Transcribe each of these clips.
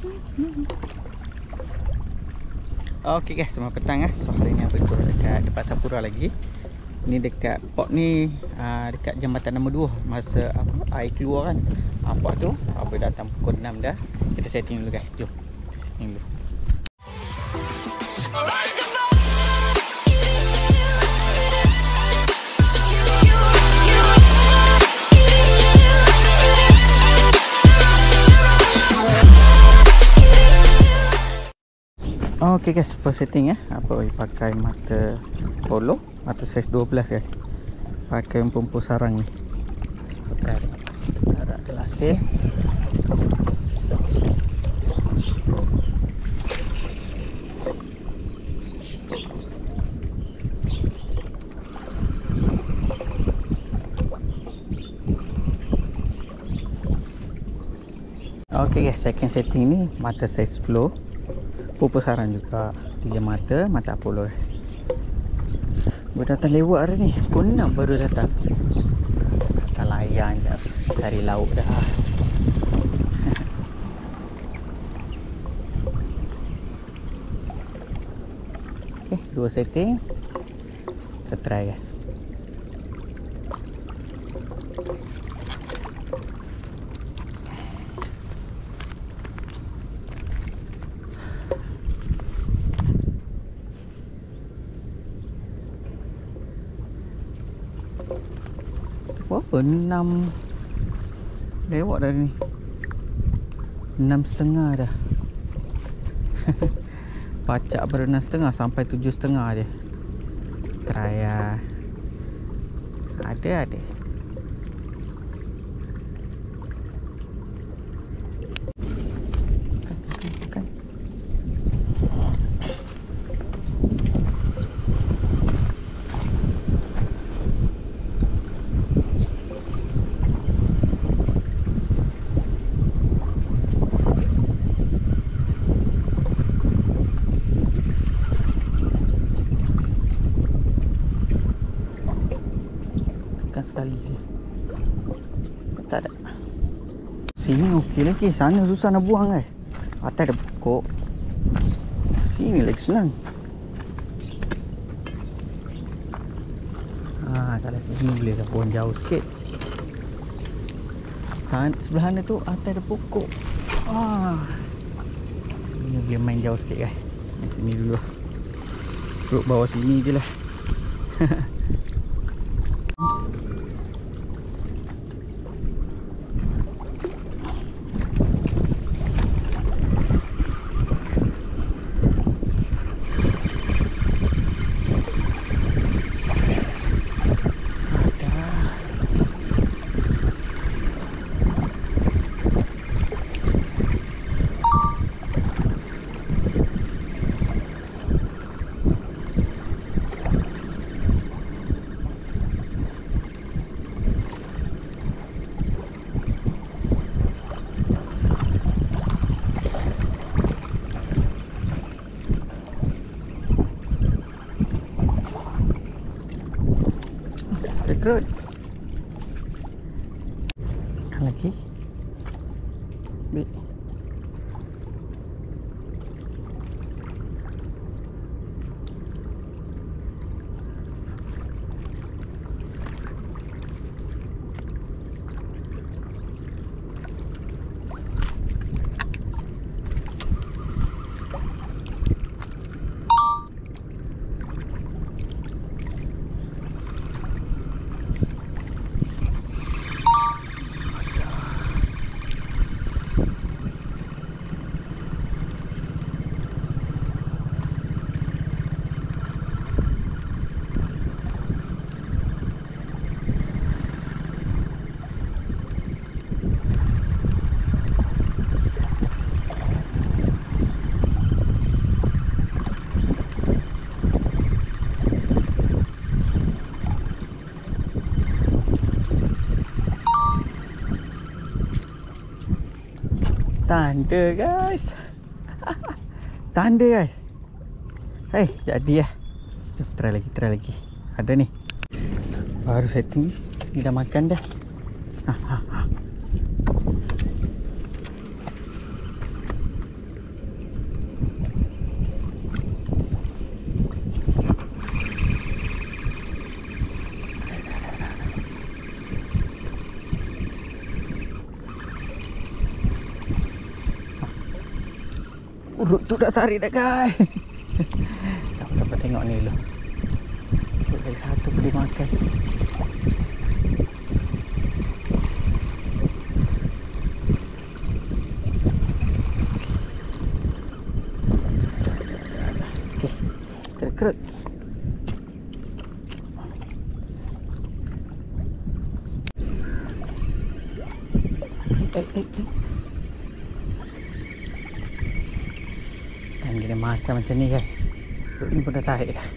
Okey guys, selamat petang. So hari ni aku ikut dekat Depan Sapura lagi. Ni dekat port ni, dekat jambatan nombor 2. Masa air keluar kan, port tu boleh datang pukul 6 dah. Kita setting dulu guys, jom ni dulu. Okey guys, first setting apa pakai mata polo, mata saiz 12 guys. Pakai pempu sarang ni. Pakai ada laser. Okey guys, second setting ni mata saiz 10. Pupus sarang juga. 3 mata Apollo guys. Baru datang lewat hari ni. Pukul 6 baru datang. Datang layan je, cari lauk dah. Okay, 2 setting. Kita try guys. Berapa? 6 lewat dah ni. 6.5 dah. Pacak baru 6.5 sampai 7.5 je. Try lah. Ada. Bukan. Sekali je. Tak ada. Sini okey lagi. Sana susah nak buang guys. Atas ada pokok. Sini lagi senang. Kalau sini boleh dah buang jauh sikit. Sebelah sana tu atas ada pokok. Ini boleh main jauh sikit guys. Sini dulu. Duduk bawah sini je lah. Rekrut lagi. Baik. Tanda guys. Tanda guys. Hei, jadi ya. Jom try lagi. Ada ni. Baru setting. Ni dah makan dah. Urut tu dah tarik dah guys. Tak apa-apa, tengok ni dulu. Urut lagi satu boleh makan. Okey, kerut-kerut. Kan dia makan macam ni guys. Perut ni pun dah tarik dah.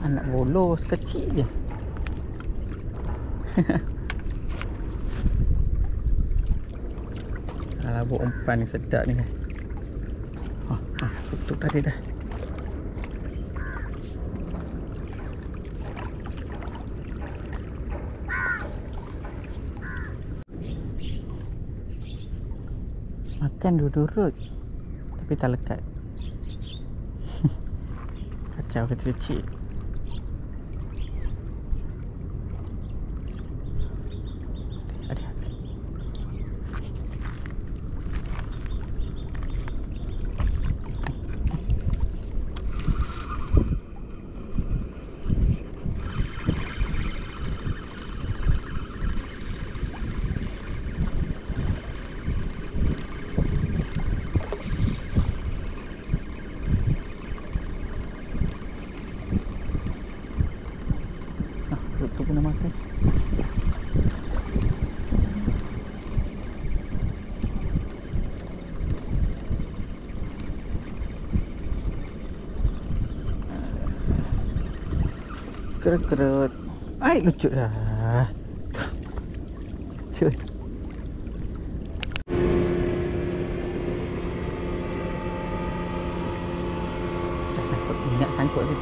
Anak bolos kecil je. Labuk umpan ni sedap ni guys. Tutup tadi dah. Makan duduk tapi tak lekat. Kacau kecil-kecil. Ada. Perut tu pun dah makan. Kerut-kerut. Ai, lucu dah. Lucu. Dah sangkut, minyak sangkut tu.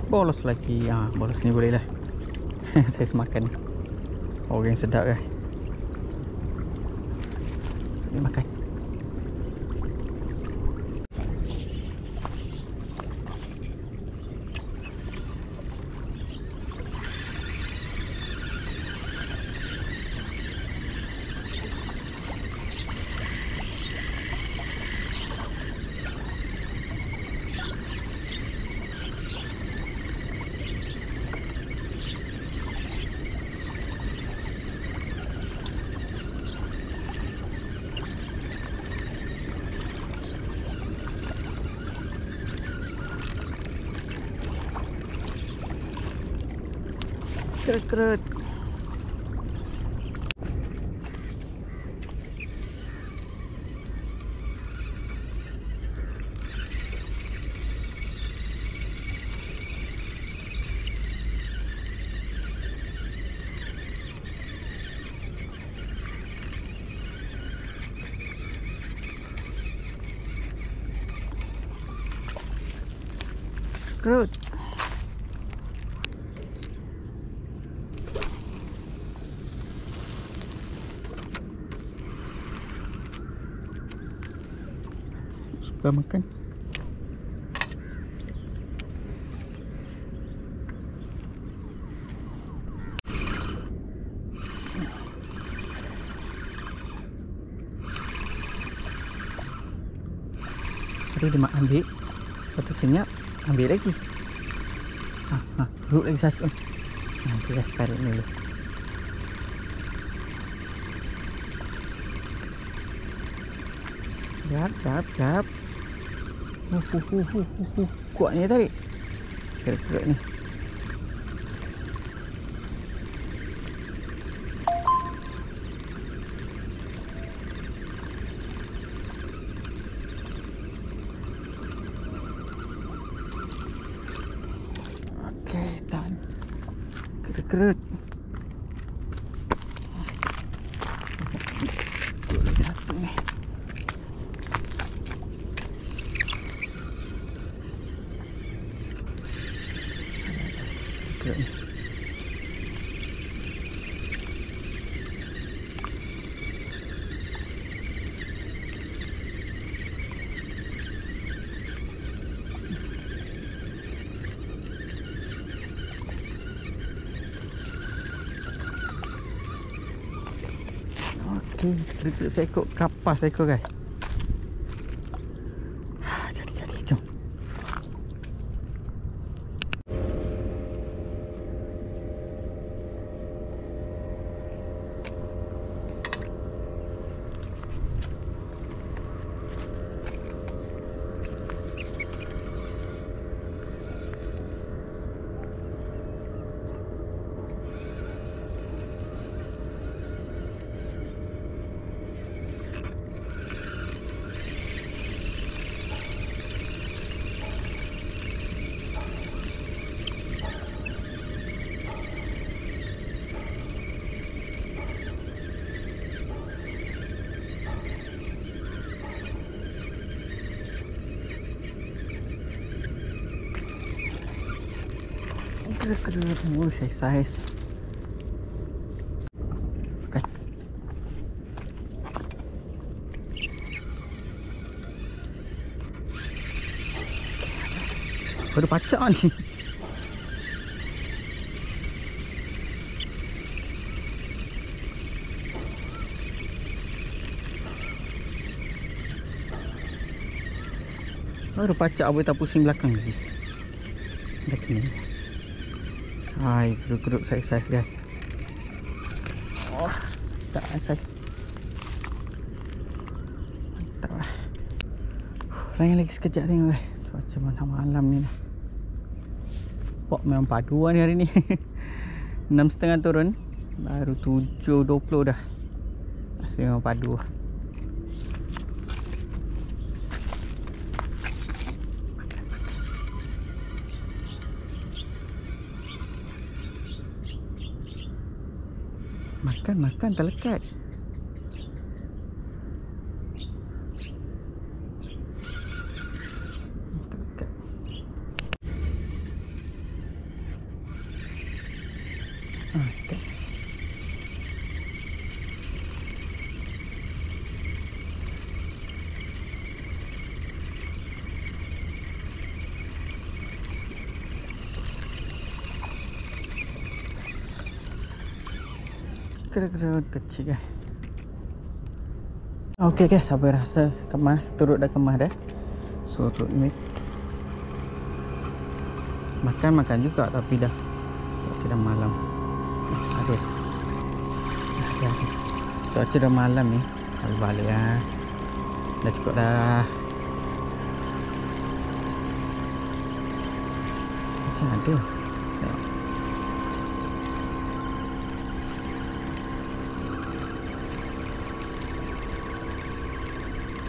Bolos lagi. Bolos ni boleh lah. Saya semakan ni. Orang yang sedap guys. Boleh makan. Kerut-kerut. Kerut. Suka makan. Tadi dia mak ambil, lepas tu senyap, ambil lagi. Perut lagi satu. Kita tarik dulu. Jap. Kuatnya tarik. Kerut ni. Kerut. Satu ni. Kerut ni. Okey, kerut seekor kapas seekor guys. Jadi, jom. Kerut saiz. Kan. Baru pacak ni. Baru pacak boleh tak pusing belakang lagi. Dah kena. Hai, kerut saiz guys. Oh, tak saiz. Mantap lah. Lain lagi sekejap tengok guys. Cuaca malam ni dah. Pok memang paduan ni hari ni. 6.30 turun. Baru 7.20 dah. Masih memang padu. Makan tak lekat. Okay. Kerut kecil guys. Okey guys, sampai rasa kemas, turut dah kemas dah. Surut ni. Makan juga tapi dah cuaca dah malam. Aduh. Cuaca dah malam ni. Balik lah. Dah cukup dah. Macam ada.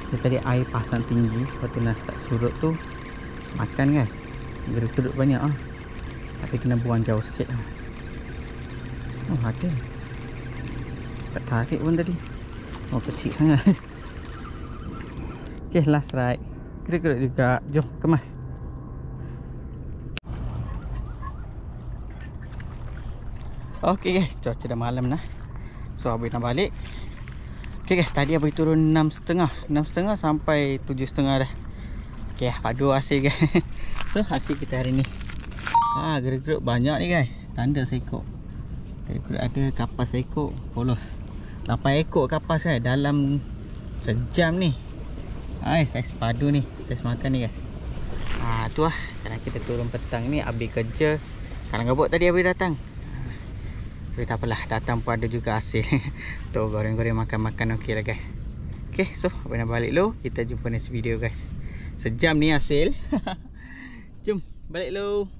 Dia tadi air pasang tinggi, lepas tu nak start surut tu makan kan. Gerut banyak ah. Tapi kena buang jauh sikit ah. Oh ada. Tak tarik pun tadi. Oh kecil sangat. Okay, last ride. Gerut juga. Jom kemas. Okay guys, cuaca dah malam dah. So habis nak balik. Okay guys, tadi abang turun 6.30 sampai 7.30 dah. Okay, padu hasil guys. So hasil kita hari ni. Gerut banyak ni guys. Tanda seekor. Gerut ada, kapas seekor, polos. 8 ekor kapas guys dalam sejam ni. Saiz padu ni, saiz makan ni guys. Tu lah. Kalau kita turun petang ni habis kerja. Kalau gabut tadi habis datang. Tapi tak apalah, datang pun ada juga hasil. Tu goreng-goreng makan-makan okey lah guys. Okay, so apa nak balik lo, kita jumpa next video guys. Sejam ni hasil. Jom balik lo.